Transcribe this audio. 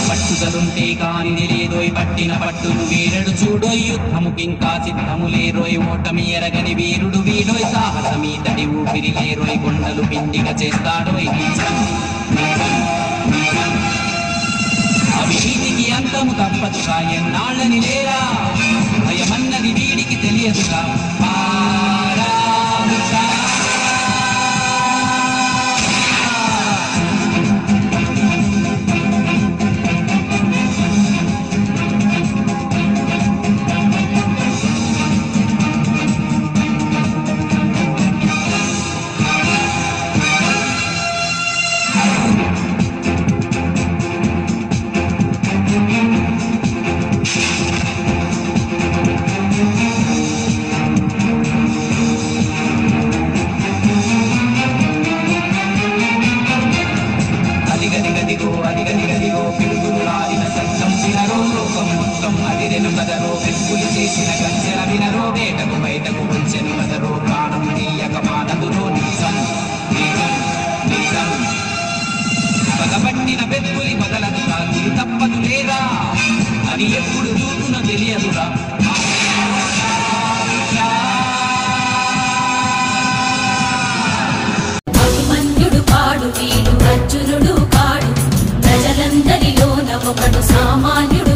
పట్టుదలుంటే కానిది లేదోయ్ పట్టిన పట్టును వీరడు చూడోయ్ యుద్ధముకింకా సిద్ధము లేరోయ్ ఓటమి ఎరగని వీరుడు వీడోయ్ సాహసమీతడి ఊపిరి లేరోయ్ కొండలు పిండిగా చేస్తాడోయ్ అవినీతికి అంతము తప్పదుగా ఎన్నాళ్ళని లేరా భయమన్నది వీడికి తెలియదుగా అదిగదిగదిగో పిడుగులు రాలిన శబ్దం వినరో లోకం మొత్తం అదిరెను కదరో వెలుగులు చేసిన గంచెల వినరో వేటకు బయటకు వచ్చెను కదరో ప్రాణం తీయక మానదురో నిజం నిజం నిజం పగబట్టిన పెక్కులి బదలదురా గురి తప్పదు లేదా అది ఎప్పుడు చూపున తెలియదురా అభిమన్యుడు కాడు వీడు అర్జునుడు కాడు ప్రజలందరిలోన ఒకడు సామాన్యుడు